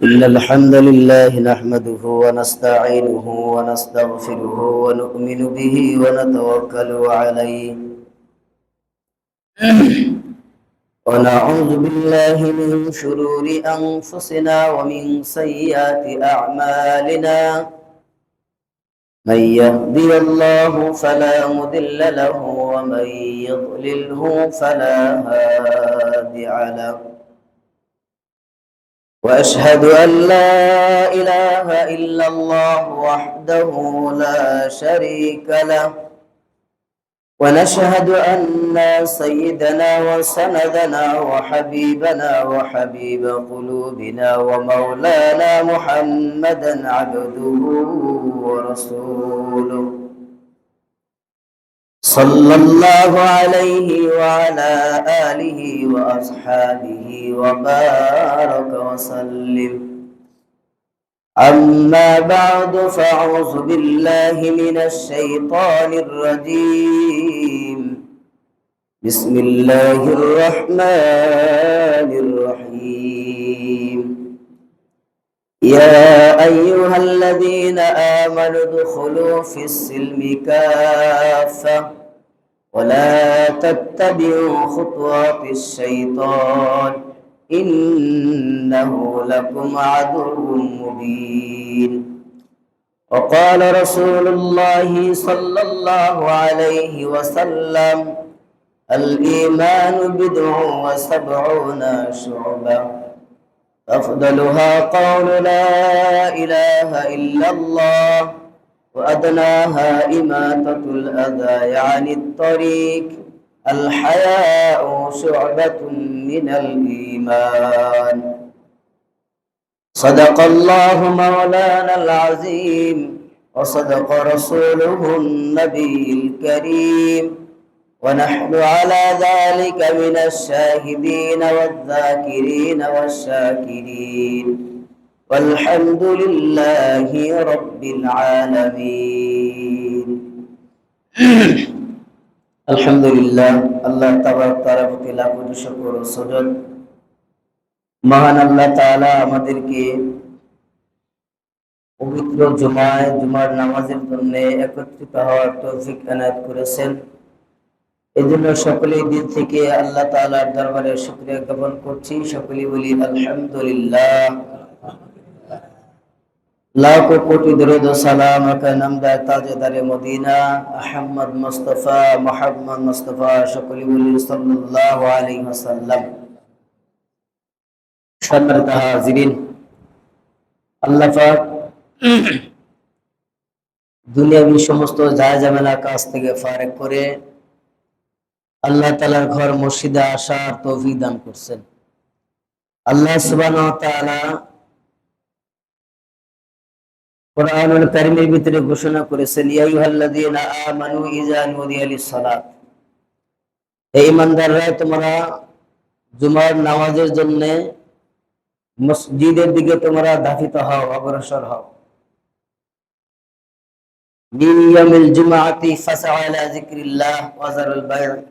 إن الحمد لله نحمده ونستعينه ونستغفره ونؤمن به ونتوكل عليه ونعوذ بالله من شرور أنفسنا ومن سيئات أعمالنا من يهدي الله فلا مضل له ومن يضلله فلا هادي له وأشهد أن لا إله إلا الله وحده لا شريك له ونشهد أن سيدنا وسندنا وحبيبنا وحبيب قلوبنا ومولانا محمدا عبده ورسوله صلى الله عليه وعلى آله وأصحابه وبارك وسلم أما بعد فأعوذ بالله من الشيطان الرجيم بسم الله الرحمن الرحيم يا أيها الذين آمنوا ادخلوا في السلم كافة ولا تتبعوا خطوات الشيطان إنه لكم عدو مبين وقال رسول الله صلى الله عليه وسلم الإيمان بضع وسبعون شعبة أفضلها قول لا إله إلا الله وأدناها إماتة الأذى عن الطريق الحياء شعبة من الإيمان صدق الله مولانا العظيم وصدق رسوله النبي الكريم ونحن على ذلك من الشاهدين والذاكرين والشاكرين والحمد لله رب العالمين আলহামদুলিল্লাহ আল্লাহ তাবারক তাআলার প্রতি লাখ কোটি শুকর ও সুজুদ। মহান আল্লাহ তাআলা আমাদেরকে পবিত্র জুমার নামাজের জন্য একত্রিত হওয়ার তৌফিক এনায়েত করেছেন। এজন্য সকলেই দিল থেকে আল্লাহ তাআলার দরবারে শুকরিয়া জ্ঞাপন করছি। সকলেই বলি আলহামদুলিল্লাহ। লাখো কোটি দরুদ ও সালাম নামদার তাজদারে মদিনা আহমদ মুস্তাফা মুহাম্মদ মুস্তাফা সকলেই বলি সাল্লাল্লাহু আলাইহি ওয়াসাল্লাম। সম্মানিত হাজিরিন, আল্লাহ পাক দুনিয়াবী সমস্ত জায়জামেলা কাজ থেকে ফারেক করে আল্লাহ তাআলার ঘর মসজিদে আসার তৌফিক দান করছেন। আল্লাহ সুবহানাহু ওয়া তাআলা কোরআনুল কারীমের ভিতরে ঘোষণা করেছেন ইয়া আইয়ুহাল্লাযীনা আমানু ইযা নুদিয়া লিস-সালাত, হে ঈমানদাররা তোমরা জুমার নামাজের জন্য মসজিদের দিকে তোমরা ধাবিত হও, অগ্রসর হও। মিন ইয়াউমিল জুমআতি ফাসআউ ইলা যিকরিল্লাহ ওয়া যারুল বায়',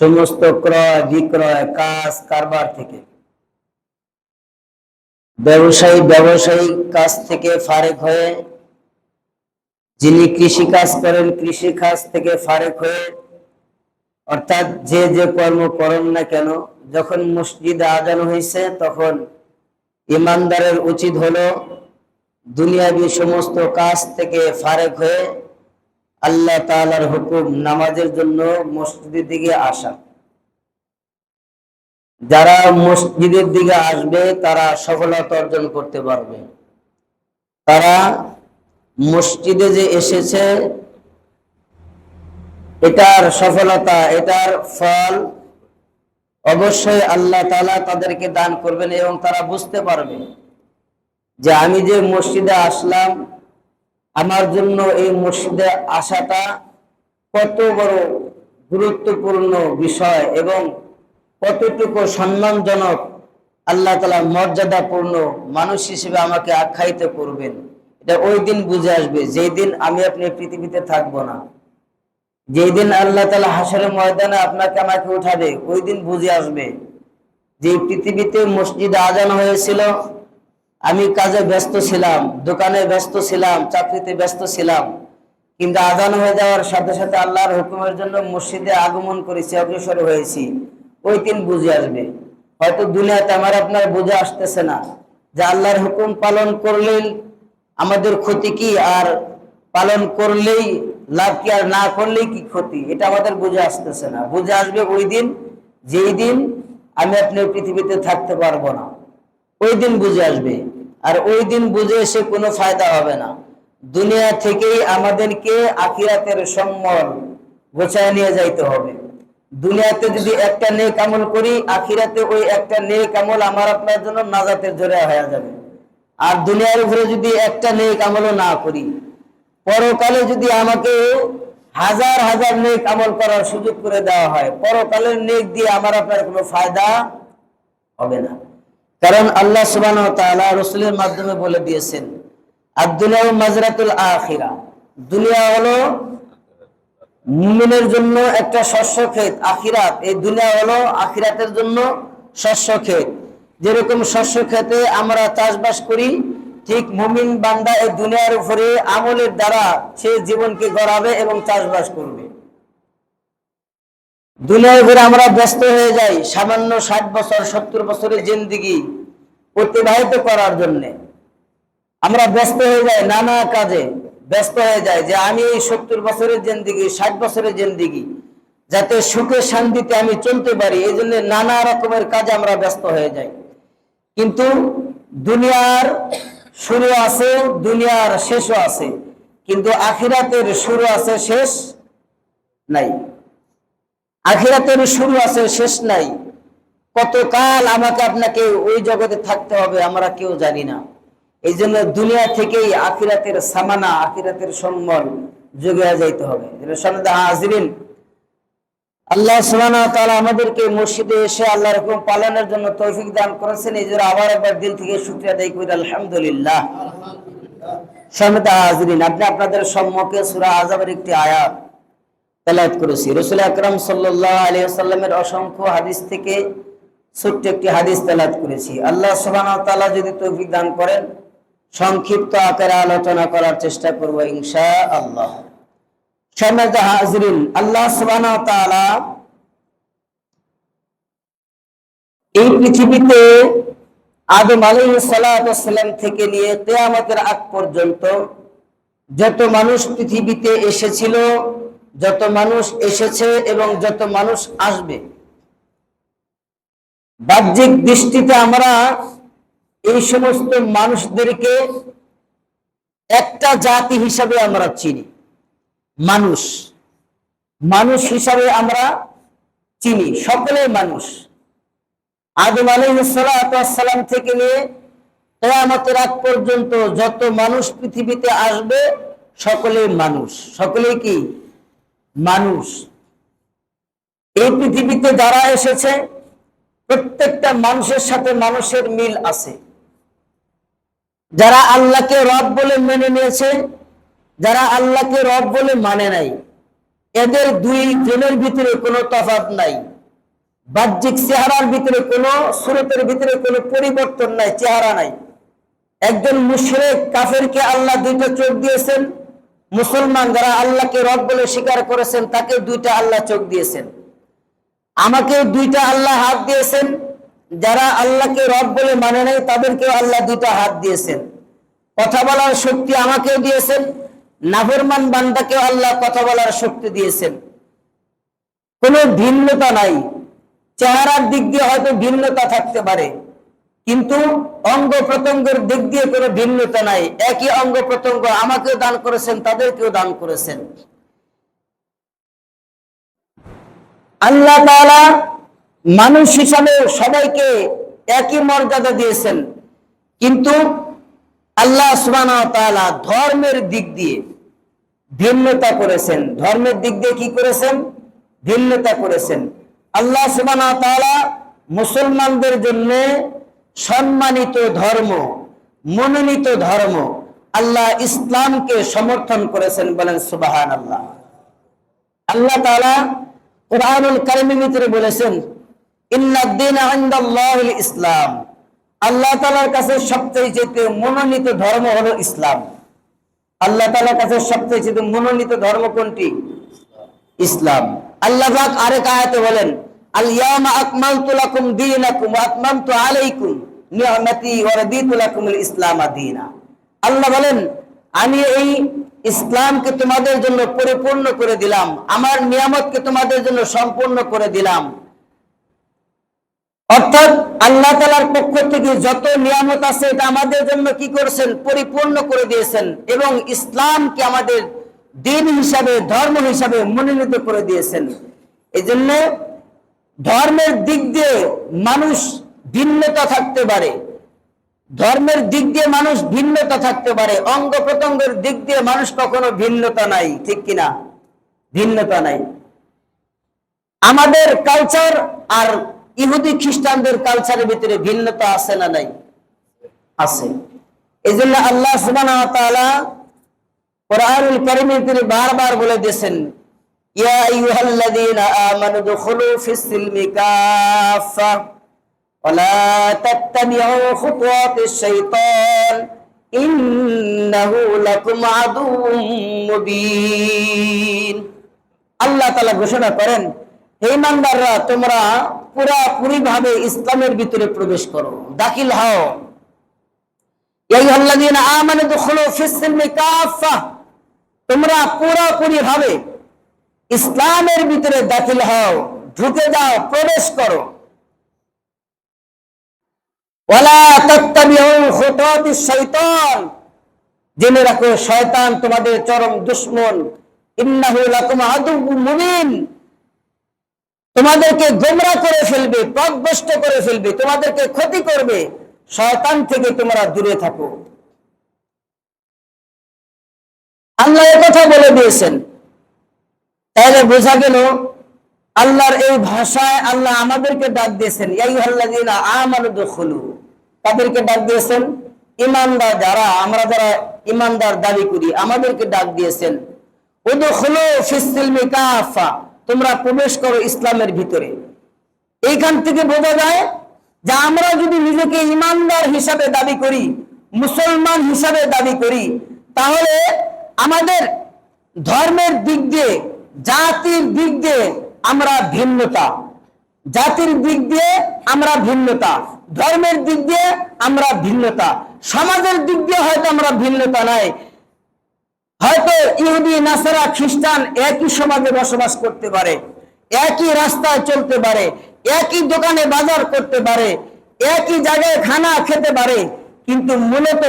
সমস্ত ক্রয় বিক্রয় কাজ কারবার থেকে, ব্যবসায়িক কাজ থেকে ফারেক হয়ে, যিনি কৃষি কাজ করেন কৃষি কাজ থেকে ফারেক হয়ে, অর্থাৎ যে যে কর্ম করেন না কেন, যখন মসজিদে আজান হয়েছে তখন ইমানদারের উচিত হলো দুনিয়াবী সমস্ত কাজ থেকে ফারেক হয়ে আল্লাহ তাআলার হুকুম নামাজের জন্য মসজিদের দিকে আসা। যারা মসজিদের দিকে আসবে তারা সফলতা অর্জন করতে পারবে। তারা মসজিদে যে এসেছে এটার সফলতা, এটার ফল অবশ্যই আল্লাহ তাআলা তাদেরকে দান করবেন এবং তারা বুঝতে পারবে যে আমি যে মসজিদে আসলাম, আমার জন্য এই মসজিদে আসাটা কত বড় গুরুত্বপূর্ণ বিষয় এবং কতটুকু সম্মানজনক, আল্লাহ তাআলা মর্যাদাপূর্ণ মানুষ হিসেবে আমাকে আখ্যায়িত করবেন। এটা ওই দিন বুঝে আসবে যেই দিন আমি আপনি পৃথিবীতে থাকবো না, যেই দিন আল্লাহ তাআলা হাসরের ময়দানে আপনাকে আমাকে উঠাবে, ওই দিন বুঝে আসবে যে পৃথিবীতে মসজিদে আজান হয়েছিল, আমি কাজে ব্যস্ত ছিলাম, দোকানে ব্যস্ত ছিলাম, চাকরিতে ব্যস্ত ছিলাম, কিন্তু আজান হয়ে যাওয়ার সাথে সাথে আল্লাহর হুকুমের জন্য মসজিদে আগমন করেছি, অগ্রসর হয়েছি, ওই দিন বুঝে আসবে। হয়তো দুনিয়াতে আমার আপনার বুঝে আসতেছে না যে আল্লাহর হুকুম পালন করলেই আমাদের ক্ষতি কি, আর পালন করলেই লাভ কি, আর না করলেই কি ক্ষতি, এটা আমাদের বুঝে আসতেছে না। বুঝে আসবে ওই দিন, যেই দিন আমি আপনি পৃথিবীতে থাকতে পারবো না, ওই দিন বুঝে আসবে। আর ওই দিন বুঝে এসে কোনো ফায়দা হবে না। দুনিয়া থেকেই আমাদেরকে আখিরাতের সম্বল গোছায় নিয়ে যাইতে হবে। দুনিয়াতে যদি একটা নেক আমল করি, আখিরাতে ওই একটা নেক আমল আমার আপনার জন্য নাজাতের জরিয়া হয়ে যাবে। আর দুনিয়ার উপরে যদি একটা নেক আমলও না করি, পরকালে যদি আমাকে হাজার হাজার নেক আমল করার সুযোগ করে দেওয়া হয়, পরকালের নেক দিয়ে আমার আপনার কোনো ফায়দা হবে না। কারণ আল্লাহ সুবহানাহু ওয়া তাআলা রাসূলের মাধ্যমে বলে দিয়েছেন, আদ-দুনিয়া মাজরাতুল আখিরা, দুনিয়া হলো মুমিনের জন্য একটা শস্য ক্ষেত, আখিরাত, এই দুনিয়া হলো আখিরাতের জন্য শস্য ক্ষেত। যেরকম শস্য ক্ষেতে আমরা চাষবাস করি, ঠিক মুমিন বান্দা এই দুনিয়ার উপরে আমলের দ্বারা সে জীবনকে গড়াবে এবং চাষবাস করবে। দুনিয়ার উপরে আমরা ব্যস্ত হয়ে যাই সামান্য 60 বছর 70 বছরের জিন্দেগি অতিবাহিত করার জন্য। আমরা ব্যস্ত হয়ে যাই নানা কাজে, ব্যস্ত হয়ে যায় যে আমি এই 70 বছরের জিন্দেগি, 60 বছরের জিন্দেগি যাতে সুখে শান্তিতে আমি চলতে পারি, এই জন্য নানা রকমের কাজে আমরা ব্যস্ত হয়ে যাই। কিন্তু দুনিয়ার শুরু আছে, দুনিয়ার শেষও আছে, কিন্তু আখিরাতের শুরু আছে, শেষ নাই। আখিরাতের শুরু আছে, শেষ নাই। কতকাল আমাকে আপনাকে ওই জগতে থাকতে হবে আমরা কেউ জানি না। এই জন্য দুনিয়া থেকেই আখিরাতের সামানা, আখিরাতের সম্বল জোগায়া যাইতে হবে। হাজিরিন, আল্লাহ সুবহানাহু ওয়া তাআলা আমাদেরকে মসজিদে এসে আল্লাহর হুকুম পালনের জন্য তৌফিক দান করেছেন। এই জন্য আবার একবার দিল থেকে শুকরিয়া আদায় করি, আলহামদুলিল্লাহ। হাজিরিন, আপনি আপনাদের সম্মুখে সূরা আযাবের একটি আয়াত তেলাওয়াত করেছি। রাসূল আকরাম সাল্লাল্লাহু আলাইহি ওয়াসাল্লামের অসংখ্য হাদিস থেকে ছোট্ট একটি হাদিস তেলাওয়াত করেছি। আল্লাহ সুবহানাহু ওয়া তাআলা যদি তৌফিক দান করেন, সংক্ষিপ্ত আকারে আলোচনা করার চেষ্টা করব ইনশাআল্লাহ। সম্মানিত হাজিরিন, আল্লাহ সুবহানাহু ওয়া তাআলা এই পৃথিবীতে আদম আলাইহিস সালাতু ওয়াস সালাম থেকে নিয়ে কিয়ামতের আগ পর্যন্ত যত মানুষ পৃথিবীতে এসেছিল, যত মানুষ এসেছে এবং যত মানুষ আসবে, বাহ্যিক দৃষ্টিতে আমরা এই সমস্ত মানুষদেরকে একটা জাতি হিসাবে আমরা চিনি। মানুষ, মানুষ হিসাবে আমরা চিনি, সকলে মানুষ। আদম আলাইহিস সালাতু ওয়াস সালাম থেকে নিয়ে কিয়ামতের আগ পর্যন্ত যত মানুষ পৃথিবীতে আসবে সকলেই মানুষ। সকলেই কি? মানুষ। এই পৃথিবীতে যারা এসেছে প্রত্যেকটা মানুষের সাথে মানুষের মিল আছে। যারা আল্লাহকে রব বলে মেনে নিয়েছে, যারা আল্লাহকে রব বলে মানে নাই, এদের দুই জনের ভিতরে কোনো তফাৎ নাই। বাহ্যিক চেহারার ভিতরে কোনো, সুরতের ভিতরে কোনো পরিবর্তন নাই, চেহারা নাই। একজন মুশরিক কাফেরকে আল্লাহ দুইটা চোখ দিয়েছেন, মুসলমান যারা আল্লাহকে রব বলে স্বীকার করেছেন তাকে দুইটা আল্লাহ চোখ দিয়েছেন। আমাকে দুইটা আল্লাহ হাত দিয়েছেন, যারা আল্লাহকে রব বলে মানে নাই তাদেরকেও আল্লাহ দুইটা হাত দিয়েছেন। কথা বলার শক্তি আমাকেও দিয়েছেন, নাফরমান বান্দাকেও আল্লাহ কথা বলার শক্তি দিয়েছেন। কোনো ভিন্নতা নাই। চেহারার দিক দিয়ে হয়তো ভিন্নতা থাকতে পারে, কিন্তু অঙ্গ প্রত্যঙ্গের দিক দিয়ে কোনো ভিন্নতা নাই। একই অঙ্গ প্রত্যঙ্গ আমাকেও দান করেছেন, তাদেরকেও দান করেছেন। আল্লাহ তাআলা মানুষ হিসাবে সবাইকে একই মর্যাদা দিয়েছেন, কিন্তু আল্লাহ সুবহানাহু ওয়া তাআলা ধর্মের দিক দিয়ে ভিন্নতা করেছেন। ধর্মের দিক দিয়ে কি করেছেন? ভিন্নতা করেছেন। আল্লাহ সুবহানাহু ওয়া তাআলা মুসলমানদের জন্য সম্মানিত ধর্ম, মনোনীত ধর্ম আল্লাহ ইসলামকে সমর্থন করেছেন। বলেন সুবহানাল্লাহ। আল্লাহ তাআলা কুরআনুল কারীমের ভিতরে বলেছেন, ইন্নাদ দীনা ইনদাল্লাহিল ইসলাম, আল্লাহ তাআলার কাছে সবচেয়ে মনোনীত ধর্ম হলো ইসলাম। আল্লাহ তাআলার কাছে সবচেয়ে মনোনীত ধর্ম কোনটি? ইসলাম। আল্লাহ পাক আরেক আয়াতে বলেন, আল ইয়াওমা আকমালতু লাকুম দীনাকুম ওয়া আতমামতু আলাইকুম নি'মাতি ওয়া রাদিতু লাকুমুল ইসলাম দীনা। আল্লাহ বলেন, আমি এই ইসলামকে তোমাদের জন্য পরিপূর্ণ করে দিলাম, আমার নিয়ামতকে তোমাদের জন্য সম্পূর্ণ করে দিলাম। অর্থাৎ আল্লাহ তাআলার পক্ষ থেকে যত নিয়ামত আছে এটা আমাদের জন্য কি করেছেন? পরিপূর্ণ করে দিয়েছেন, এবং ইসলামকে আমাদের দিন হিসাবে, ধর্ম হিসাবে মনোনীত করে দিয়েছেন। এই জন্য ধর্মের দিক দিয়ে মানুষ ভিন্নতা থাকতে পারে, ধর্মের দিক দিয়ে মানুষ ভিন্নতা থাকতে পারে, অঙ্গ প্রত্যঙ্গের দিক দিয়ে মানুষ কখনো ভিন্নতা নাই, ঠিক কিনা? ভিন্নতা নাই। আমাদের কালচার আর ইহুদি খ্রিস্টানদের কালচারের ভিতরে ভিন্নতা আছে না নাই? আছে। এই জন্য আল্লাহ সুবহানাহু ওয়া তাআলা কুরআনুল কারীমের ভিতরে বারবার বলে দিয়েছেন, ইয়া আইয়ুহাল্লাযীনা আমানু দুখুলু ফিস সিলমি কাফা ওয়া লা তাত্তাবিউ খুতুওয়াতিশ শাইতান ইন্নাহু লাকুম আদুউম মুবিন। আল্লাহ তাআলা ঘোষণা করেন, হে ইমানদাররা, তোমরা পুরোপুরি ভাবে ইসলামের ভিতরে প্রবেশ করো, দাখিল হও। ইয়া আইয়ুহাল্লাযীনা আমানু দুখুলু ফিস সিলমি কাফা, তোমরা পুরোপুরি ভাবে ইসলামের ভিতরে দাখিল হও, ঢুকে যাও, প্রবেশ করো। ওয়ালা তাত্তাবিউ খুতুওয়াতিশ শাইতান, জেনে রাখো শয়তান তোমাদের চরম দুশমন। ইন্নাহু লাকুম আদুউম মুবিন, তোমাদেরকে গোমরাহ করে ফেলবে, পথভ্রষ্ট করে ফেলবে, তোমাদেরকে ক্ষতি করবে। শয়তান থেকে তোমরা দূরে থাকো। আল্লাহ এই কথা বলে দিয়েছেন। তাহলে বোঝা গেল আল্লাহর এই ভাষায় আল্লাহ আমাদেরকে ডাক দিয়েছেন, ইয়া আইয়ুহাল্লাযীনা আমানু দুখুলু। তাদেরকে ডাক দিয়েছেন ইমানদার যারা, আমরা যারা ইমানদার দাবি করি, আমাদেরকে ডাক দিয়েছেন উদখুলু ফিস সিলমি কাফা, তোমরা প্রবেশ করো ইসলামের ভিতরে। এইখান থেকে বোঝা যায় যে আমরা যদি নিজেকে ইমানদার হিসাবে দাবি করি, মুসলমান হিসাবে দাবি করি, তাহলে আমাদের ধর্মের দিক দিয়ে, জাতির দিক দিয়ে আমরা ভিন্নতা, জাতির দিক দিয়ে আমরা ভিন্নতা, ধর্মের দিক দিয়ে আমরা ভিন্নতা, সমাজের দিক দিয়ে হয়তো আমরা ভিন্নতা নাই। হয়তো ইহুদি, নাসারা, খ্রিস্টান একই সমাজে বসবাস করতে পারে, একই রাস্তায় চলতে পারে, একই দোকানে বাজার করতে পারে, একই জায়গায় খানা খেতে পারে, কিন্তু মূলত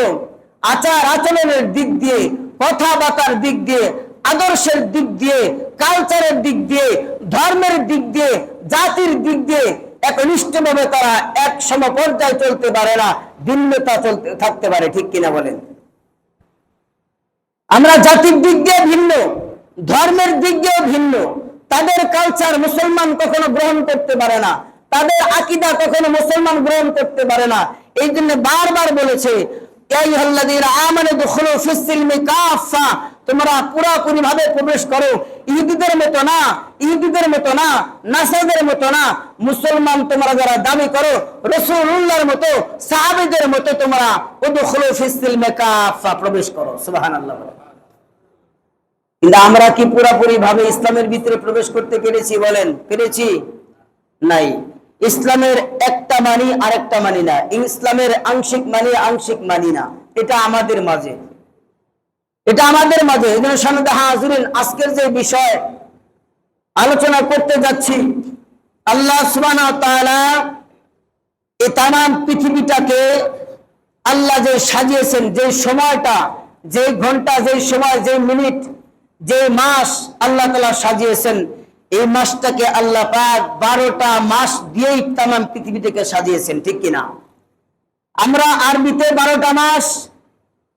আচার আচরণের দিক দিয়ে, কথাবার্তার দিক দিয়ে, আদর্শের দিক দিয়ে, কালচারের দিক দিয়ে, ধর্মের দিক দিয়ে, জাতির দিক দিয়ে একনিষ্ঠভাবে তারা এক সমপর্যায়ে চলতে পারে না, ভিন্নতা চলতে থাকতে পারে, ঠিক কিনা বলেন? আমরা জাতির দিক দিয়ে ভিন্ন, ধর্মের দিক দিয়েও ভিন্ন। তাদের কালচার মুসলমান কখনো গ্রহণ করতে পারে না, তাদের আকীদা কখনো মুসলমান গ্রহণ করতে পারে না। এই জন্য বারবার বলেছে, ইয়া আইয়ুহাল্লাযীনা আমানু দুখুলু ফিস সিলমি কাফা, তোমরা পুরোপুরি ভাবে প্রবেশ করো। ইহুদিদের মতো না, ইহুদিদের মতো না, নাসারাদের মতো না, মুসলমান তোমরা যারা দাবি করো, রাসূলুল্লাহর মতো, সাহাবীদের মতো তোমরা উদখুলু ফিস সিলমি কাফা, প্রবেশ করো। সুবহানাল্লাহ। কিন্তু আমরা কি পুরোপুরি ভাবে ইসলামের ভিতরে প্রবেশ করতে পেরেছি? বলেন, পেরেছি? নাই। ইসলামের একটা মানি আরেকটা মানি না, ইসলামের আংশিক মানি আংশিক মানি না। এটা আমাদের মাঝে, এটা আমাদের মাঝে। এই জন্য সামনে হাজিরিন, আজকের যে বিষয় আলোচনা করতে যাচ্ছি, আল্লাহ সুবহানাহু ওয়া তাআলা এই তামাম পৃথিবীটাকে আল্লাহ যে সাজিয়েছেন, যে সময়টা, যে ঘন্টা, যে সময়, যে মিনিট, যে মাস আল্লাহ তাআলা সাজিয়েছেন, এই মাসটাকে আল্লাহ পাক 12টা মাস দিয়েই তামাম পৃথিবীটাকে সাজিয়েছেন, ঠিক কিনা? আমরা আরবিতে 12টা মাস,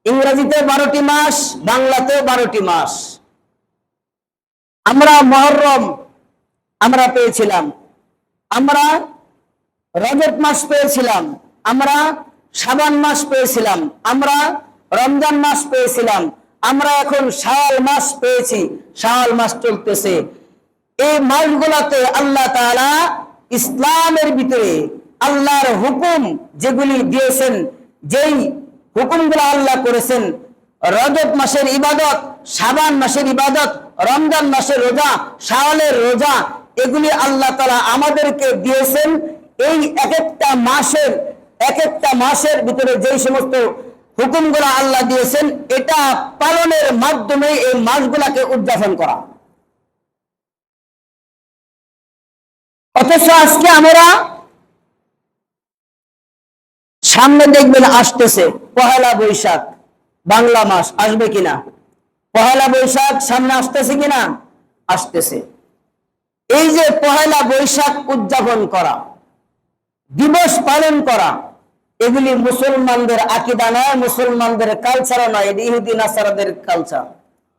ইংরেজিতে 12টি মাস, বাংলাতেও 12টি মাস। আমরা মুহররম আমরা পেয়েছিলাম, আমরা রজব মাস পেয়েছিলাম, আমরা শাবান মাস পেয়েছিলাম, আমরা রমজান মাস পেয়েছিলাম, আমরা এখন শাওয়াল মাস পেয়েছি, শাওয়াল মাস চলতেছে। এই মাসগুলোতে আল্লাহ তাআলা ইসলামের ভিতরে আল্লাহর হুকুম যেগুলি দিয়েছেন, যেই হুকুমগুলো আল্লাহ করেছেন, রজব মাসের ইবাদত, শাবান মাসের ইবাদত, রমজান মাসের রোজা, শাওয়ালের রোজা, এগুলি আল্লাহ তাআলা আমাদেরকে দিয়েছেন। এই এক একটা মাসের ভিতরে যেই সমস্ত হুকুমগুলো আল্লাহ দিয়েছেন, এটা পালনের মাধ্যমে এই মাসগুলাকে উদযাপন করা। অথচ আজকে আমরা সামনে দেখবেন আসতেছে পহেলা বৈশাখ, বাংলা মাস আসবে কিনা, পহেলা বৈশাখ সামনে আসতেছে কিনা, আসতেছে। এই যে পহেলা বৈশাখ উদযাপন করা, দিবস পালন করা, এগুলি মুসলমানদের আকীদা নয়, মুসলমানদের কালচার নয়, এটা ইহুদি নাসারাদের কালচার।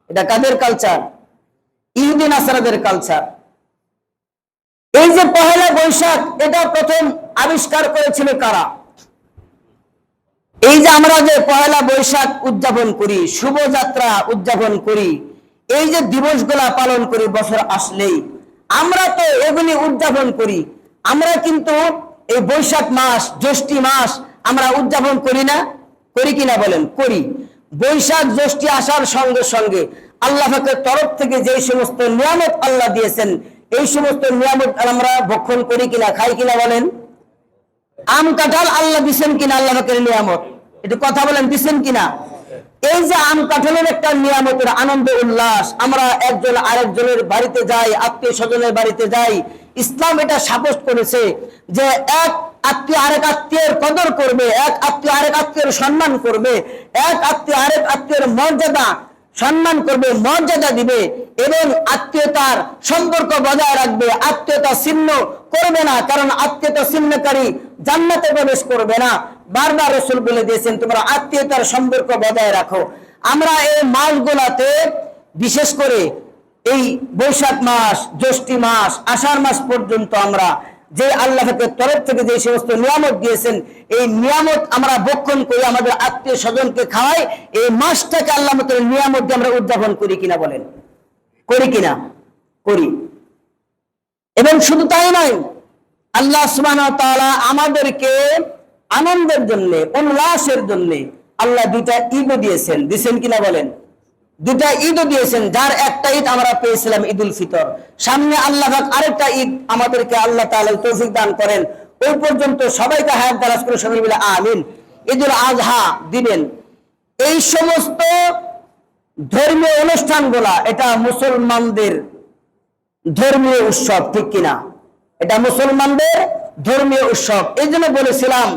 এটা কাদের কালচার? ইহুদি নাসারাদের কালচার। এই যে পহেলা বৈশাখ, এটা প্রথম আবিষ্কার করেছিল কারা? এই যে আমরা যে পহেলা বৈশাখ উদযাপন করি, শুভযাত্রা উদযাপন করি, এই যে দিবসগুলা পালন করি বছর আসলেই, আমরা তো এগুলি উদযাপন করি। আমরা কিন্তু এই বৈশাখ মাস, জ্যৈষ্ঠী মাস আমরা উদযাপন করি না? করি কিনা বলেন? করি। বৈশাখ জ্যৈষ্ঠী আসার সঙ্গে সঙ্গে আল্লাহ পাকের তরফ থেকে যে সমস্ত নিয়ামত আল্লাহ দিয়েছেন, এই সমস্ত নিয়ামত আমরা ভক্ষণ করি কিনা, খাই কিনা বলেন? আম কাঁঠাল আল্লাহ দিচ্ছেন কিনা? আল্লাহ পাকের নিয়ামত, একটু কথা বলেন, দিচ্ছেন কিনা? এই যে আম কাঁঠালের একটা নিয়ামতের আনন্দ উল্লাস, আমরা একজন আরেকজনের বাড়িতে যাই, আত্মীয় স্বজনের বাড়িতে যাই, ইসলাম এটা সাব্যস্ত করেছে যে এক আত্মীয় আরেক আত্মীয়ের কদর করবে, এক আত্মীয় আরেক আত্মীয়ের সম্মান করবে, এক আত্মীয় আরেক আত্মীয়ের মর্যাদা সম্মান করবে, মর্যাদা দিবে এবং আত্মীয়তার সম্পর্ক বজায় রাখবে, আত্মীয়তা ছিন্ন করবে না। কারণ আত্মীয়তা ছিন্নকারী জান্নাতে প্রবেশ করবে না। বারবার রাসূল বলে দিয়েছেন তোমরা আত্মীয়তার সম্পর্ক বজায় রাখো। আমরা এই মাসগুলাতে বিশেষ করে এই বৈশাখ মাস, জ্যৈষ্ঠী মাস, আষাঢ় মাস পর্যন্ত আমরা যে আল্লাহর তরফ থেকে যে সমস্ত নিয়ামত দিয়েছেন, এই নিয়ামত আমরা ভক্ষণ করি, আমাদের আত্মীয় স্বজনকে খাওয়াই। এই মাসটাকে আল্লাহ মতো নিয়ামত দিয়ে আমরা উদযাপন করি কিনা বলেন? করি কিনা? করি। এবং শুধু তাই নয়, আল্লাহ সুবহানাহু ওয়া তাআলা আমাদেরকে আনন্দের জন্য, উল্লাসের জন্য আল্লাহ দুইটা ঈদও দিয়েছেন। দিয়েছেন কিনা বলেন? দুটা ঈদও দিয়েছেন, যার একটা ঈদ আমরা পেয়েছিলাম ঈদুল ফিতর। সামনে আল্লাহ পাক আরেকটা ঈদ আমাদেরকে আল্লাহ তাআলা তৌফিক দান করেন, ওই পর্যন্ত সবাইকে হায়াত দারাজ করে সকলে মিলে আমিন। ঈদুল আযহা দিবেন। এই সমস্ত ধর্মীয় অনুষ্ঠানগুলা এটা মুসলমানদের ধর্মীয় উৎসব, ঠিক কিনা? এটা মুসলমানদের ধর্মীয় উৎসব। এই জন্য বলেছিলাম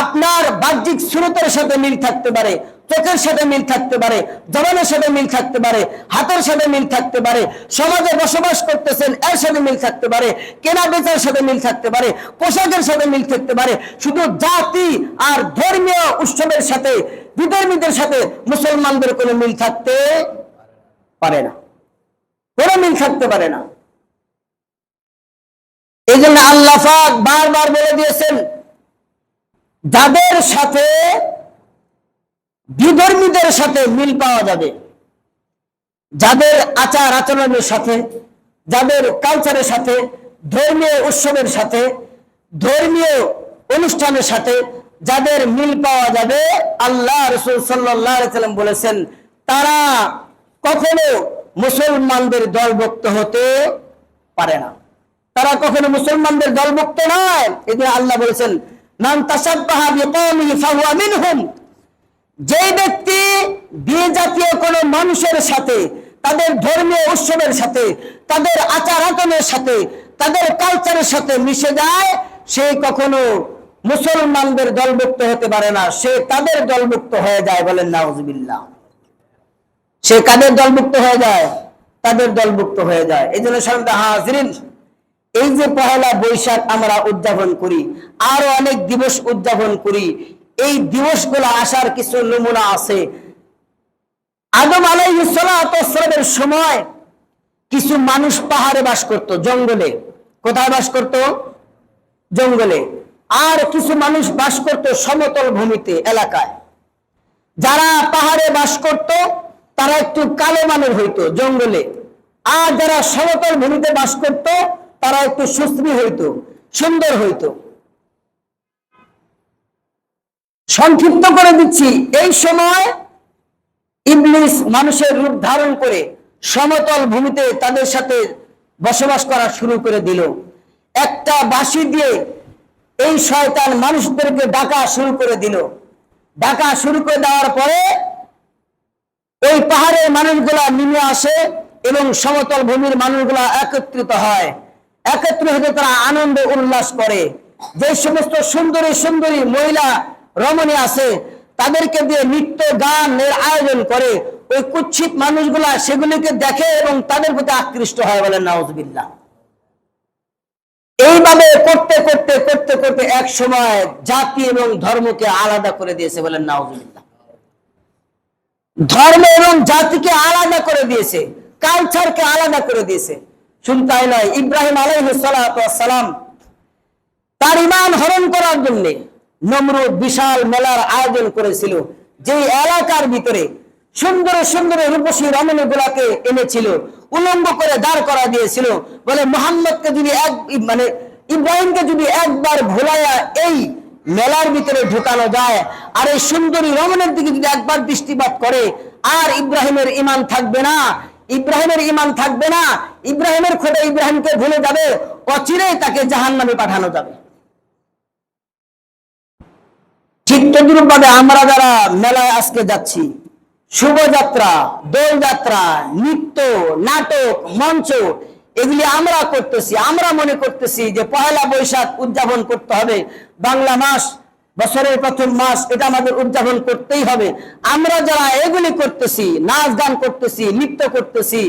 আপনার বাহ্যিক সুরতের সাথে মিল থাকতে পারে, চোখের সাথে মিল থাকতে পারে, জবানের সাথে মিল থাকতে পারে, হাতের সাথে মিল থাকতে পারে, সমাজে বসবাস করতেছেন এর সাথে মিল থাকতে পারে, কেনা বেচার সাথে মিল থাকতে পারে, পোশাকের সাথে মিল থাকতে পারে, শুধু জাতি আর ধর্মীয় উৎসবের সাথে, বিধর্মীদের সাথে মুসলমানদের কোনো মিল থাকতে পারে না, কোনো মিল থাকতে পারে না। এই জন্য আল্লাহ পাক বারবার বলে দিয়েছেন, যাদের সাথে বিধর্মীদের সাথে মিল পাওয়া যাবে, যাদের আচার আচরণের সাথে, যাদের কালচারের সাথে, ধর্মীয় উৎসবের সাথে, ধর্মীয় অনুষ্ঠানের সাথে যাদের মিল পাওয়া যাবে, আল্লাহ রাসূল সাল্লাল্লাহু আলাইহি ওয়াসাল্লাম বলেছেন তারা কখনো মুসলমানদের দলভুক্ত হতে পারে না। তারা কখনো মুসলমানদের দলভুক্ত নয়। এদিকে আল্লাহ বলেছেন মান তাশাব্বাহা বিকওমিহি ফাহুয়া মিনহুম। যে ব্যক্তি বিজাতীয় কোনো মানুষের সাথে, তাদের ধর্মীয় উৎসবের সাথে, তাদের আচার আচরণের সাথে, তাদের কালচারের সাথে মিশে যায়, সে কখনো মুসলমানদের দলভুক্ত হতে পারে না, সে তাদের দলভুক্ত হয়ে যায়। বলেন নাউজুবিল্লাহ। সে কাদের দলভুক্ত হয়ে যায়? তাদের দলভুক্ত হয়ে যায়। এই জন্য সামনে হাজিরিন, এই যে পহেলা বৈশাখ আমরা উদযাপন করি, আরো অনেক দিবস উদযাপন করি, এই দিবসগুলো আসার কিছু নমুনা আছে। আদম আলাইহিস সালাতু ওয়াস সালামের সময় কিছু মানুষ পাহাড়ে বাস করত, জঙ্গলে। কোথায় বাস করত? জঙ্গলে। আর কিছু মানুষ বাস করত সমতল ভূমিতে, এলাকায়। যারা পাহাড়ে বাস করত তারা একটু কালো মানের হইতো জঙ্গলে, আর যারা সমতল ভূমিতে বাস করত তারা একটু সুশ্রী হইতো, সুন্দর হইতো। সংক্ষিপ্ত করে দিচ্ছি। এই সময় ইবলিস মানুষের রূপ ধারণ করে সমতল ভূমিতে তাদের সাথে বসবাস করা শুরু করে দিল। একটা বাঁশি দিয়ে এই শয়তান মানুষদেরকে ডাকা শুরু করে দিল। ডাকা শুরু করে দেওয়ার পরে ওই পাহাড়ের মানুষগুলা নেমে আসে এবং সমতল ভূমির মানুষগুলা একত্রিত হয়। একত্রিত হতে তারা আনন্দ উল্লাস করে। যে সমস্ত সুন্দরী সুন্দরী মহিলা রমণী আছে তাদেরকে দিয়ে নৃত্য গানের আয়োজন করে। ওই কুৎসিত মানুষগুলা সেগুলিকে দেখে এবং তাদের প্রতি আকৃষ্ট হয়, বলেন নাউজুবিল্লাহ। এইভাবে করতে করতে করতে করতে এক সময় জাতি এবং ধর্মকে আলাদা করে দিয়েছে, বলেন নাউজুবিল্লাহ। ধর্ম এবং জাতিকে আলাদা করে দিয়েছে, কালচারকে আলাদা করে দিয়েছে। শুধু তাই নয়, ইব্রাহিম আলাইহিস সালাতু ওয়াস সালাম তার ঈমান হরণ করার জন্য নমরুদ বিশাল মেলার আয়োজন করেছিল। যে এলাকার ভিতরে সুন্দর সুন্দর রূপসী রমণী গুলাকে এনেছিল, উলঙ্গ করে দাঁড় করা দিয়েছিল। বলে মুহাম্মদকে যদি ইব্রাহিমকে যদি একবার ভোলায়া এই মেলার ভিতরে ঢুকানো যায় আর এই সুন্দরী রমণীর দিকে যদি একবার দৃষ্টিপাত করে, আর ইব্রাহিমের ঈমান থাকবে না, ইব্রাহিমের ঈমান থাকবে না, ইব্রাহিমের খোদা ইব্রাহিমকে ভুলে যাবে, অচিরেই তাকে জাহান্নামে পাঠানো যাবে। ঠিক তদ্রূপ ভাবে আমরা যারা মেলায় আজকে যাচ্ছি, শুভযাত্রা, দোলযাত্রা, নৃত্য, নাটক, মঞ্চ, এগুলি আমরা করতেছি। আমরা মনে করতেছি যে পহেলা বৈশাখ উদযাপন করতে হবে, বাংলা মাস, বছরের প্রথম মাস, এটা আমাদের উদযাপন করতেই হবে। আমরা যারা এগুলি করতেছি, নাচ গান করতেছি, নৃত্য করতেছি,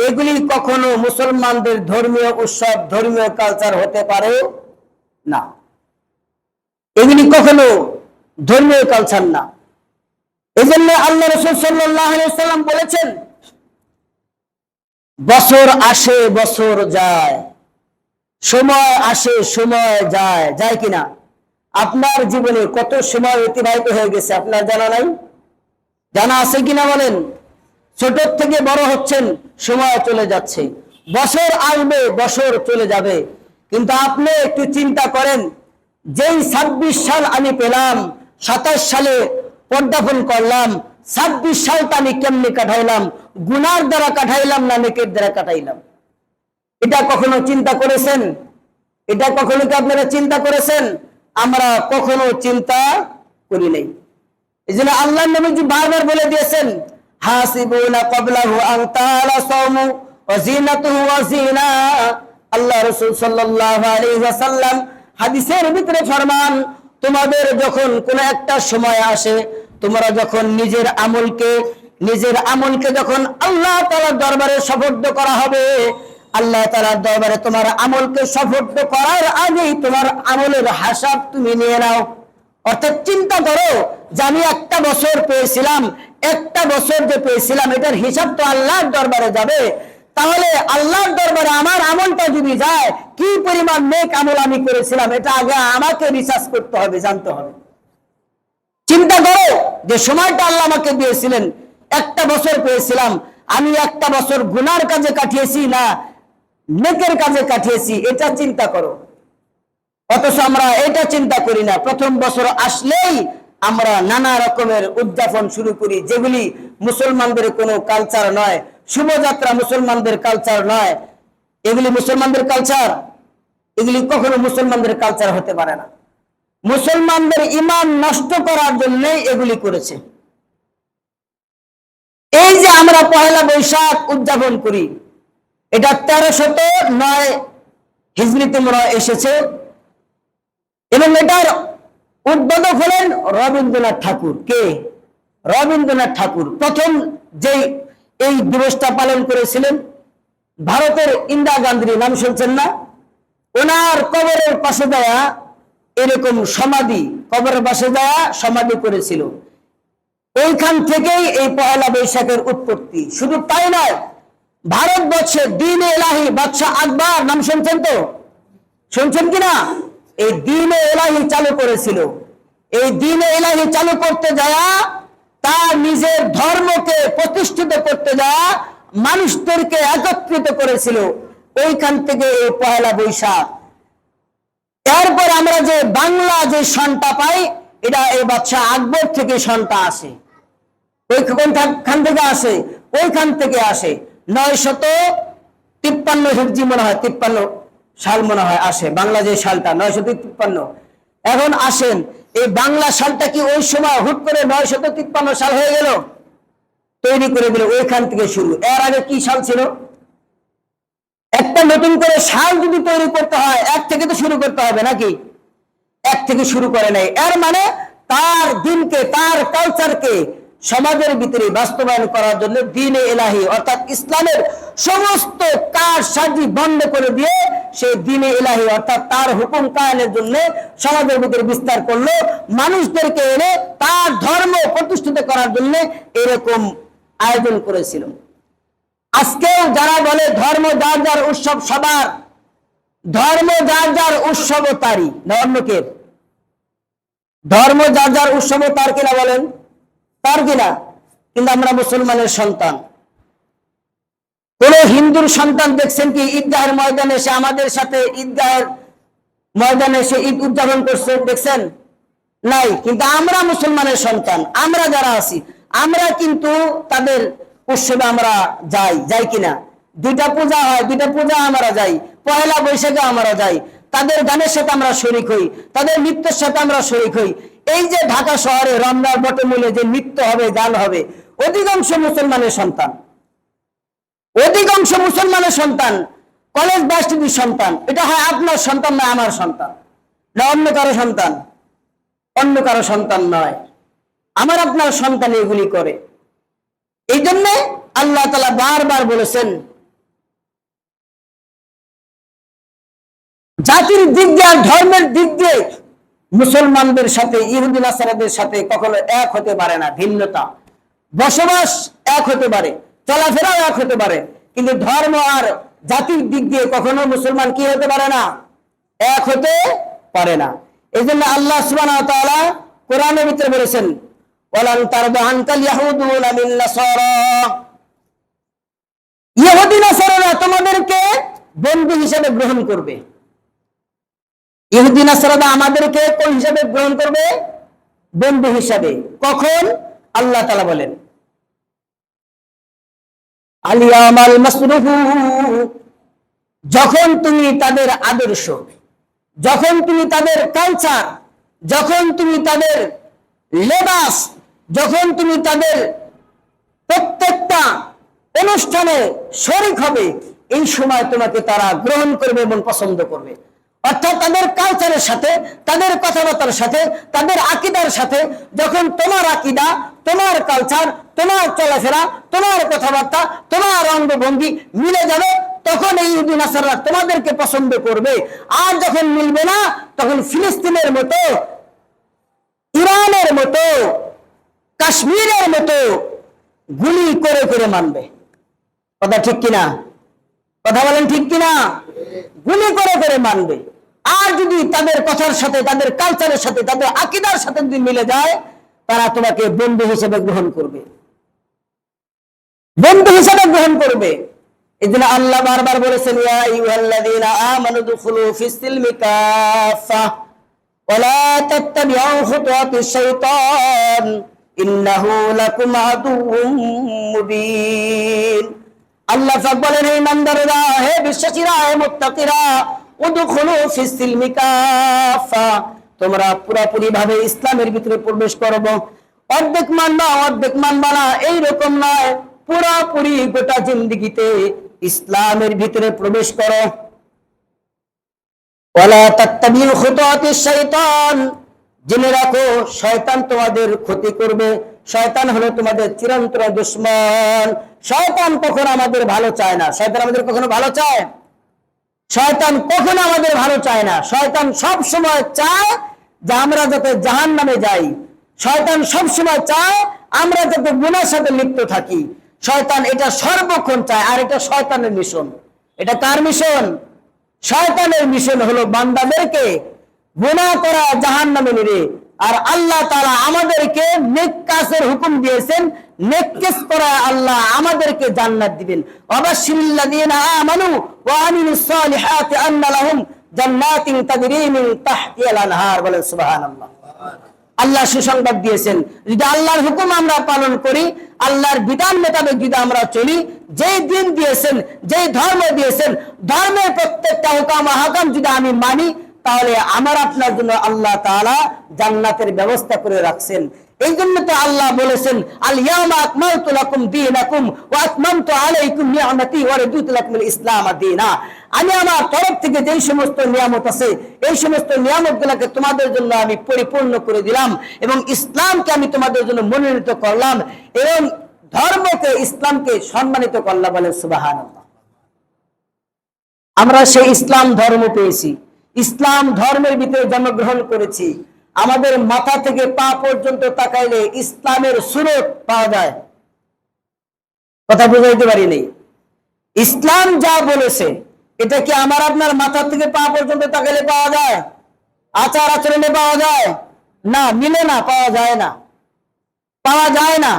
এগুলি কখনো মুসলমানদের ধর্মীয় উৎসব, ধর্মীয় কালচার হতে পারে না। এগুলি কখনো ধর্মীয় কালচার না। এই জন্য আল্লাহ রাসূল সাল্লাল্লাহু আলাইহি ওয়াসাল্লাম বলেছেন, বছর আসে বছর যায়, সময় আসে সময় যায়। যায় কিনা? আপনার জীবনে কত সময় অতিবাহিত হয়ে গেছে আপনার জানা নাই? জানা আছে কিনা বলেন? ছোট থেকে বড় হচ্ছেন, সময় চলে যাচ্ছে, বছর আসবে, বছর চলে যাবে। কিন্তু আপনি একটু চিন্তা করেন, যেই 26 সাল আমি পেলাম, 27 সালে পদার্পণ করলাম, 26 সালটা আমি কেমনি কাটাইলাম? গুনার দ্বারা কাটাইলাম না নেকের দ্বারা কাটাইলাম? এটা কখনো চিন্তা করেছেন? এটা কখনো কি আপনারা চিন্তা করেছেন? আমরা কখনো চিন্তা করি নাই। এই জন্য আল্লাহ নবীজি বারবার বলে দিয়েছেন, হাসিবুনা ক্বাবলাহু আন তাআলা সাওমু ওয়া জিনাতুহু ওয়া জিনা। আল্লাহ রাসূল সাল্লাল্লাহু আলাইহি ওয়াসাল্লাম হাদিসের ভিতরে ফরমান, তোমাদের যখন কোন একটা সময় আসে, তোমরা যখন নিজের আমলকে যখন আল্লাহ তাআলার দরবারে সুপর্দ করা হবে, আল্লাহ তাআলার দরবারে তোমার আমলকে সুপর্দ করার আগেই তোমার আমলের হিসাব তুমি নিয়ে নাও। অর্থাৎ চিন্তা করো যে আমি একটা বছর পেয়েছিলাম, একটা বছর যে পেয়েছিলাম, এটার হিসাব তো আল্লাহর দরবারে যাবে। তাহলে আল্লাহর দরবারে আমার আমলটা যদি যায়, কি পরিমাণ নেক আমল আমি করেছিলাম, এটা আগে আমাকে রিসার্চ করতে হবে, জানতে হবে। চিন্তা করো যে সময়টা আল্লাহ আমাকে দিয়েছিলেন, একটা বছর পেয়েছিলাম, আমি একটা বছর গুনার কাজে কাটিয়েছি না নেকের কাজে কাটিয়েছি, এটা চিন্তা করো। অথচ আমরা এটা চিন্তা করি না। প্রথম বছর আসলেই আমরা নানা রকমের উদযাপন শুরু করি, যেগুলি মুসলমানদের কোনো কালচার নয়। শুভযাত্রা মুসলমানদের কালচার নয়, এগুলি মুসলমানদের কালচার, এগুলি কখনো মুসলমানদের কালচার হতে পারে না। মুসলমানদের ঈমান নষ্ট করার জন্য এগুলি করেছে। এই যে আমরা পহেলা বৈশাখ উদযাপন করি, এটা 1309 হিজরিতে এসেছে এবং এটার উদ্বোধক হলেন রবীন্দ্রনাথ ঠাকুর। কে? রবীন্দ্রনাথ ঠাকুর প্রথম যে এই দিবসটা পালন করেছিলেন। ভারতের ইন্দিরা গান্ধী নাম শুনছেন না? ওনার কবরের পাশে দেওয়া এরকম সমাধি, কবরের পাশে দেওয়া সমাধি করেছিল। ওইখান থেকেই এই পহেলা বৈশাখের উৎপত্তি। শুধু তাই নয়, ভারতবর্ষে দ্বীন-এ ইলাহি বাদশাহ আকবর নাম শুনছেন তো? শুনছেন কিনা? এই দ্বীন-এ ইলাহি চালু করেছিল। এই দ্বীন-এ ইলাহি চালু করতে যাওয়া, তার নিজের ধর্মকে প্রতিষ্ঠিত করতে যাওয়া মানুষদেরকে একত্রিত করেছিল। ওইখান থেকে এই পহেলা বৈশাখ। এরপর আমরা যে বাংলা যে সনটা পাই, এটা এই বাদশাহ আকবর থেকে সন্তান আসে। ওইখান থেকে আসে, ওইখান থেকে আসে 953 হিজরি মনে হয়, 53 সাল মনে হয় আসে, বাংলা যে সালটা 953। এখন আসেন, এই বাংলা সালটা কি ওই সময় হুট করে 953 সাল হয়ে গেল? তৈরি করে দিল ওইখান থেকে শুরু। এর আগে কি সাল ছিল? একটা নতুন করে সাল যদি তৈরি করতে হয় এক থেকে তো শুরু করতে হবে নাকি? এক থেকে শুরু করে নাই। এর মানে তার দিনকে, তার কালচারকে সমাজের ভিতরে বাস্তবায়ন করার জন্য দ্বীনে ইলাহি অর্থাৎ ইসলামের সমস্ত কারসাজি বন্ধ করে দিয়ে সেই দ্বীনে ইলাহি অর্থাৎ তার হুকুম কায়েমের জন্য সমাজের ভিতরে বিস্তার করলো। মানুষদেরকে এনে তার ধর্ম প্রতিষ্ঠিত করার জন্য এরকম আয়োজন করেছিল। আজকেও যারা বলে ধর্ম যার যার উৎসব সবার, ধর্ম যার যার উৎসব তারই না অন্য কে? ধর্ম যার যার উৎসব তার কিনা বলেন? তার কিনা? কিন্তু আমরা মুসলমানের সন্তান। কোন হিন্দুর সন্তান দেখছেন কি ঈদগাহের ময়দানে এসে আমাদের সাথে ঈদগাহের ময়দানে এসে ঈদ উদযাপন করছে? দেখছেন? নাই। কিন্তু আমরা মুসলমানের সন্তান, আমরা যারা আছি আমরা কিন্তু তাদের উৎসবে আমরা যাই কিনা? দুইটা পূজা হয়, দুইটা পূজা আমরা যাই, পয়লা বৈশাখে আমরা যাই, তাদের গানের সাথে আমরা শরীক হই, তাদের নৃত্যের সাথে আমরা শরীক হই। এই যে ঢাকা শহরে রমজান বটমূলে যে নৃত্য হবে, গান হবে, অধিকাংশ মুসলমানের সন্তান, অধিকাংশ মুসলমানের সন্তান, কলেজ ভার্সিটির সন্তান। এটা হয় আপনার সন্তান না আমার সন্তান না অন্য কারো সন্তান? অন্য কারো সন্তান নয়, আমার আপনার সন্তান এগুলি করে। এই জন্য আল্লাহ তাআলা বারবার বলেছেন জাতির দিক দিয়ে আর ধর্মের দিক দিয়ে মুসলমানদের সাথে ইহুদি নাসারাদের সাথে কখনো এক হতে পারে না। ভিন্নতা, বসবাস এক হতে পারে, চলাফেরাও এক হতে পারে, কিন্তু ধর্ম আর জাতির দিক দিয়ে কখনো মুসলমান কি হতে পারে না? এক হতে পারে না। এই জন্য আল্লাহ সুবহানাহু ওয়া তাআলা কোরআনের ভিতরে বলেছেন ওয়ালান তারদা আনকাল ইয়াহুদু ওয়ালা মিন নাসারা, ইহুদি নাসারারা তোমাদেরকে বন্ধু হিসেবে গ্রহণ করবে। ইহুদি নাসারারা আমাদেরকে কোন হিসাবে গ্রহণ করবে? বন্ধু হিসাবে। কখন? আল্লাহ তাআলা বলেন আলিয়ামাল মাসরুফু, যখন তুমি তাদের আদর্শ, যখন তুমি তাদের কালচার, যখন তুমি তাদের লেবাস, যখন তুমি তাদের প্রত্যেকটা অনুষ্ঠানে শরীক হবে, এই সময় তোমাকে তারা গ্রহণ করবে এবং পছন্দ করবে। অর্থাৎ তাদের কালচারের সাথে, তাদের কথাবার্তার সাথে, তাদের আকীদার সাথে যখন তোমার আকীদা, তোমার কালচার, তোমার চলাফেরা, তোমার কথাবার্তা, তোমার অঙ্গভঙ্গি মিলে যাবে, তখন এই ইহুদি নাসারা তোমাদেরকে পছন্দ করবে। আর যখন মিলবে না, তখন ফিলিস্তিনের মতো, ইরানের মতো, কাশ্মীরের মতো গুলি করে করে মানবে। কথা ঠিক কিনা? কথা বলেন ঠিক কিনা? গুলি করে করে মানবে। আর যদি তাদের কথার সাথে, তাদের কালচারের সাথে, তাদের আকীদার সাথে যদি মিলে যায়, তারা তোমাকে বন্ধু হিসেবে গ্রহণ করবে, বন্ধু হিসেবে গ্রহণ করবে। এই জন্য আল্লাহ বারবার বলেছেন ইয়া আইয়ুহাল্লাযীনা আমানু দুখুলু ফিস-সিলমি কাফা ওয়া লা তাত্তাবিউ খুতুওয়াতিশ শাইতান ইন্নাহু লাকুম আদুউম মুবিন। আল্লাহ পাক বলেন হে ইমানদাররা, হে বিশ্বাসীরা, হে মুত্তাকিরা, উদখুলু ফিস-সিলমি কাফা, তোমরা পুরোপুরি ভাবে ইসলামের ভিতরে প্রবেশ করবে। অর্ধেক মানবা অর্ধেক মানবা না এইরকম নয়, পুরোপুরি গোটা জিন্দেগিতে ইসলামের ভিতরে প্রবেশ করো। ওয়ালা তাত্তাবিউ খুতুওয়াতিশ শাইতান, জেনে রাখো শয়তান তোমাদের ক্ষতি করবে। শয়তান হলো তোমাদের চিরন্তন দুশমন। শয়তান কখনো আমাদের ভালো চায় না। শয়তান আমাদের কখনো ভালো চায়? শয়তান কখনো আমাদের ভালো চায় না। শয়তান সব সময় চায় যে আমরা যাতে জাহান্নামে যাই। শয়তান সব সময় চায় আমরা যাতে গুনাহের সাথে লিপ্ত থাকি। শয়তান এটা সর্বক্ষণ চায়। আর এটা শয়তানের মিশন। এটা কার মিশন? শয়তানের মিশন হলো বান্দাদেরকে গুনাহ করা, জাহান্নামে নিবে। আর আল্লাহ তাআলা আমাদেরকে নেক কাজের হুকুম দিয়েছেন, নেক কাজ করা আল্লাহ আমাদেরকে জান্নাত দিবেন। ওয়াবাশশিরিল্লাযীনা আমানু ওয়া আমিলুস সালিহাতি আন্না লাহুম জান্নাতিন তাজরি মিন তাহতিহাল আনহার। বলেন সুবহানাল্লাহ। আল্লাহ সুসংবাদ দিয়েছেন, যদি আল্লাহর হুকুম আমরা পালন করি, আল্লাহর বিধান মোতাবেক যদি আমরা চলি, যেই দিন দিয়েছেন, যেই ধর্ম দিয়েছেন, ধর্মের প্রত্যেকটা হুকাম হাকাম যদি আমি মানি, তাহলে আমার আপনার জন্য আল্লাহ তাআলা জান্নাতের ব্যবস্থা করে রাখছেন। এই জন্য তো আল্লাহ বলেছেন, আল ইয়াউমা আকমালতু লাকুম দীনাকুম ওয়া আতমামতু আলাইকুম নি'মাতি ওয়া রাদিতু লাকুমুল ইসলাম দীনা। আমি আমার তরফ থেকে যেই সমস্ত নিয়ামত আছে, এই সমস্ত নিয়ামতগুলোকে তোমাদের জন্য আমি পরিপূর্ণ করে দিলাম, এবং ইসলামকে আমি তোমাদের জন্য মনোনীত করলাম, এবং ধর্মকে, ইসলামকে সম্মানিত করলাম। বলেন সুবহানাল্লাহ। আমরা সেই ইসলাম ধর্ম পেয়েছি, ইসলাম ধর্মের ভিতরে জন্মগ্রহণ করেছি। আমাদের মাথা থেকে পা পর্যন্ত তাকাইলে ইসলামের সুরত পাওয়া যায়। কথা বুঝাইতে পারি নেই। ইসলাম যা বলেছে এটা কি আমার আপনার মাথা থেকে পা পর্যন্ত তাকাইলে পাওয়া যায়? আচার আচরণে পাওয়া যায় না, মিলে না, পাওয়া যায় না, পাওয়া যায় না।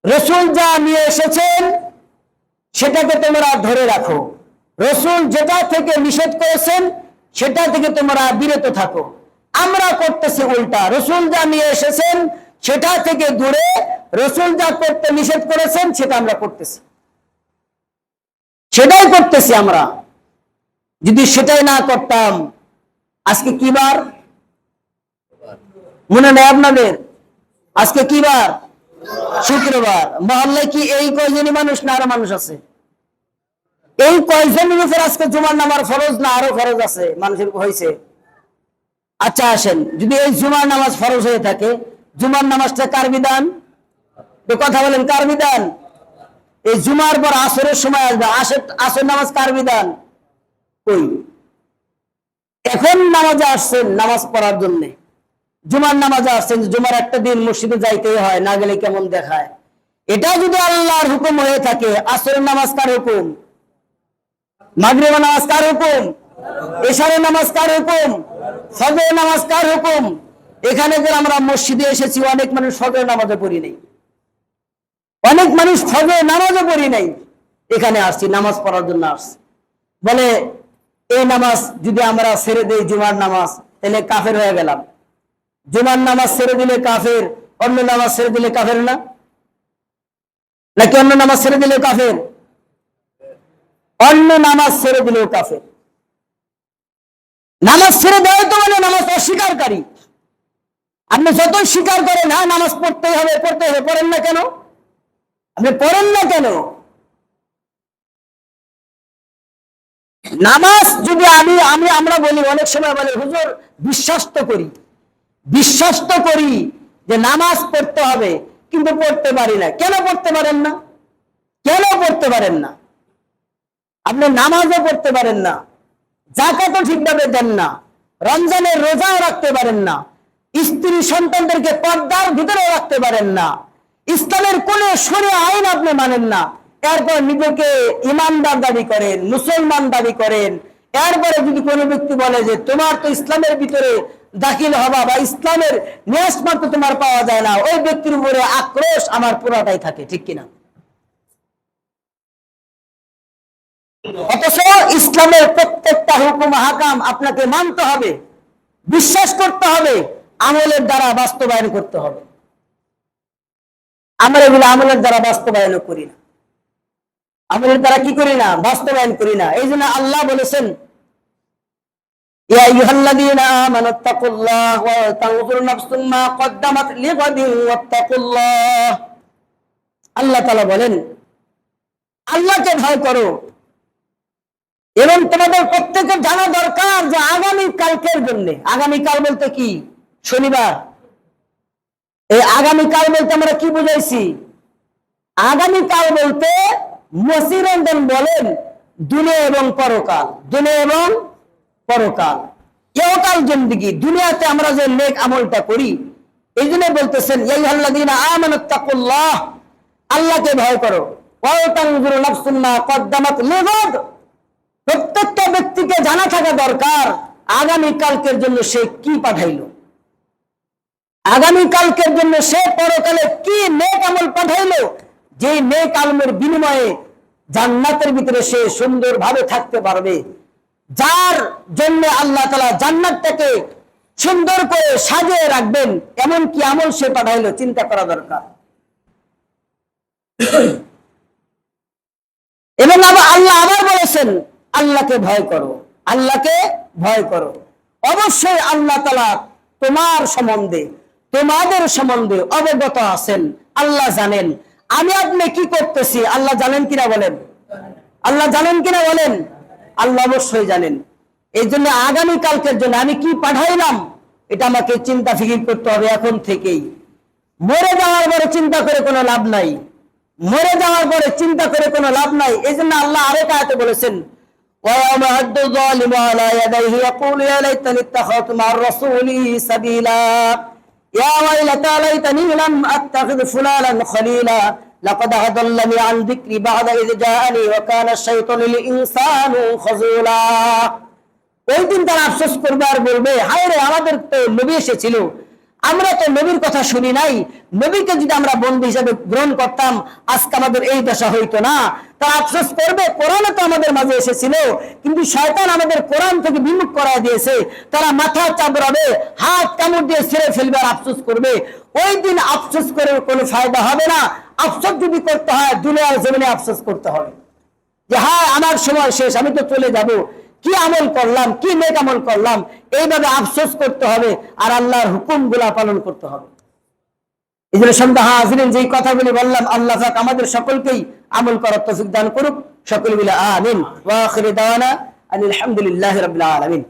রসুল যা নিয়ে এসেছেন সেটাকে তোমরা ধরে রাখো, রসুল যেটা থেকে নিষেধ করেছেন সেটা থেকে তোমরা বিরত থাকো। আমরা করতেছি উল্টা, রসুল যা নিয়ে এসেছেন সেটা থেকে দূরে, রসুল যা করতে নিষেধ করেছেন সেটা আমরা করতেছি, সেটাই করতেছি আমরা। যদি সেটাই না করতাম, আজকে কি বার মনে নেই আপনাদের? আজকে কি বার? শুক্রবার। মহল্লায় কি এই কয়জনই মানুষ না আরো মানুষ আছে? এই কয়জনের উপর আজকে জুমার নামাজ ফরজ না আরো ফরজ আছে মানুষের হয়েছে? আচ্ছা আসেন, যদি এই জুমার নামাজ ফরজ হয়ে থাকে, জুমার নামাজটা কার বিধান? কথা বলেন, কার বিধান? এই জুমার পর আসরের সময় আসবে, আসর নামাজ কার বিধান? কই এখন নামাজে আসছেন নামাজ পড়ার জন্য, জুমার নামাজে আসছেন, জুমার একটা দিন মসজিদে যাইতেই হয়, না গেলে কেমন দেখায়। এটা যদি আল্লাহর হুকুম হয়ে থাকে, আসরের নামাজ কার হুকুম? মাগরিবের নামাজ কার হুকুম? এশারের নামাজ কার হুকুম? ফজরের নামাজ কার হুকুম? এখানে যে আমরা মসজিদে এসেছি, অনেক মানুষ ফজরের নামাজও পড়ি নাই, অনেক মানুষ ফজরের নামাজও পড়ি নাই, এখানে আসছি নামাজ পড়ার জন্য আসছি। বলে এই নামাজ যদি আমরা ছেড়ে দেই, জুমার নামাজ, তাহলে কাফের হয়ে গেলাম। জুমার নামাজ ছেড়ে দিলে কাফের, অন্য নামাজ ছেড়ে দিলে কাফের না? নাকি অন্য নামাজ ছেড়ে দিলেও কাফের? অন্য নামাজ ছেড়ে দিলেও কাফের। নামাজ ছেড়ে দেওয়া তো মানে নামাজ অস্বীকারী। আপনি যতই স্বীকার করেন, হ্যাঁ নামাজ পড়তেই হবে, পড়তে হবে, পড়েন না কেন? আপনি পড়েন না কেন? নামাজ যদি আমরা বলি, অনেক সময় বলে হুজুর বিশ্বাস তো করি যে নামাজ পড়তে হবে, কিন্তু পড়তে পারি না। কেন পড়তে পারেন না? কেন পড়তে পারেন না? আপনি নামাজও পড়তে পারেন না, যাকাতও ঠিকভাবে দেন না, রমজানের রোজাও রাখতে পারেন না, স্ত্রী সন্তানদেরকে পর্দার ভিতরে রাখতে পারেন না, ইসলামের কোন শরীয়ত আইন আপনি মানেন না, এরপর নিজেকে ইমানদার দাবি করেন, মুসলমান দাবি করেন। এরপরে যদি কোনো ব্যক্তি বলে যে তোমার তো ইসলামের ভিতরে দাখিল হবা বা ইসলামের নিয়াসমত তো তোমার পাওয়া যায় না, ওই ব্যক্তির উপরে আক্রোশ আমার পুরাটাই থাকে, ঠিক কিনা? অথচ ইসলামের প্রত্যেকটা হুকুম হাকাম আপনাকে মানতে হবে, বিশ্বাস করতে হবে, আমলের দ্বারা বাস্তবায়ন করতে হবে। আমরা এগুলো আমলের দ্বারা বাস্তবায়ন করি না, আমলের দ্বারা কি করি না? বাস্তবায়ন করি না। এই জন্য আল্লাহ বলেছেন, ইয়া আইয়ুহাল্লাযীনা আমানুত্তাকুল্লাহ ওয়া তানজুর নাফসুম মা কদ্দামাত লিগাদিন ওয়াত্তাকুল্লাহ। আল্লাহ তাআলা বলেন, আল্লাহকে ভয় করো, এবং তোমাদের প্রত্যেকের জানা দরকার যে আগামী কালকের জন্য, আগামী কাল বলতে কি? শনিবার। এই আগামী কাল বলতে আমরা কি বুঝাইছি? আগামী কাল বলতে মসিরঞ্জন বলেন দুনিয়া এবং পরকাল, দুনিয়া এবং পরকাল, ইহকাল জিন্দেগি। দুনিয়াতে আমরা যে নেক আমলটা করি, এই জন্য বলতেছেন ইয়া আইয়ুহাল্লাযীনা আমানুত্তাকুল্লাহ, আল্লাহকে ভয় করো, ওয়া তানজুর নাফসুম মা কদ্দামাত লিগাদ। প্রত্যেকটা ব্যক্তিকে জানা থাকা দরকার আগামী কালকের জন্য সে কি পাঠাইলো, আগামী কালকের জন্য সে পরকালে কি নেক আমল পাঠাইলো, যে নেক আমলের বিনিময়ে জান্নাতের ভিতরে সে সুন্দরভাবে থাকতে পারবে, যার জন্য আল্লাহ তাআলা জান্নাতটাকে সুন্দর করে সাজিয়ে রাখবেন, এমন কি আমল সে পাঠাইলো, চিন্তা করা দরকার। এবং আল্লাহ আবার বলেছেন, আল্লাহকে ভয় করো, আল্লাহকে ভয় করো। অবশ্যই আল্লাহ তাআলা তোমার সম্বন্ধে, তোমাদের সম্বন্ধে অবগত আছেন, আল্লাহ জানেন। আমি আপনি কি করতেছি আল্লাহ জানেন কিনা বলেন? আল্লাহ জানেন কিনা বলেন? আল্লাহ অবশ্যই জানেন। এই জন্য আগামী কালকের জন্য আমি কি পাঠাইলাম এটা আমাকে চিন্তা ফিকির করতে হবে এখন থেকেই। মরে যাওয়ার পরে চিন্তা করে কোনো লাভ নাই, মরে যাওয়ার পরে চিন্তা করে কোনো লাভ নাই। এই জন্য আল্লাহ আরেক আয়াতে বলেছেন, وَيَوْمَ يَعَضُّ الظَّالِمُ عَلَى يَدَيْهِ يَقُولُ يَا لَيْتَنِي اتَّخَذْتُ مَعَ الرَّسُولِ سَبِيلًا يَا وَيْلَتَى لَيْتَنِي لَمْ أَتَّخِذْ فُلَانًا خَلِيلًا لَقَدْ أَضَلَّنِي عَنْ ذِكْرِي بَعْدَ إِذْ جَاءَنِي وَكَانَ الشَّيْطَانُ لِلْإِنسَانِ خَذُولًا। ওই দিন তারা আফসোস করবে আর বলবে, হায় রে, আমাদের তো নবী এসেছিল, আমরা তো নবীর কথা শুনি নাই, নবীকে যদি আমরা বন্ধু হিসেবে গ্রহণ করতাম আজকে আমাদের এই দশা হইতো না। তারা আফসোস করবে, কোরআন তো আমাদের মাঝে এসেছিল, কিন্তু শয়তান আমাদের কোরআন থেকে বিমুখ করায় দিয়েছে। তারা মাথা চাপড়াবে, হাত কামড় দিয়ে ছেড়ে ফেলবে আর আফসোস করবে। ওই দিন আফসোস করে কোনো ফায়দা হবে না। আফসোস যদি করতে হয় দুনিয়ার জমিনে আফসোস করতে হবে, যে হ্যাঁ আমার সময় শেষ, আমি তো চলে যাব, কি আমল করলাম, কি নেক আমল করলাম, এইভাবে আফসোস করতে হবে আর আল্লাহর হুকুমগুলা পালন করতে হবে। এই জন্য সন্ধ্যা হাজিরিন, যেই কথাগুলি বললাম, আল্লাহ পাক আমাদের সকলকেই আমল করার তৌফিক দান করুক। সকলে মিলে আমিন। ওয়া আখিরু দাওয়ানা আনিল হামদুলিল্লাহি রাব্বিল আলামিন।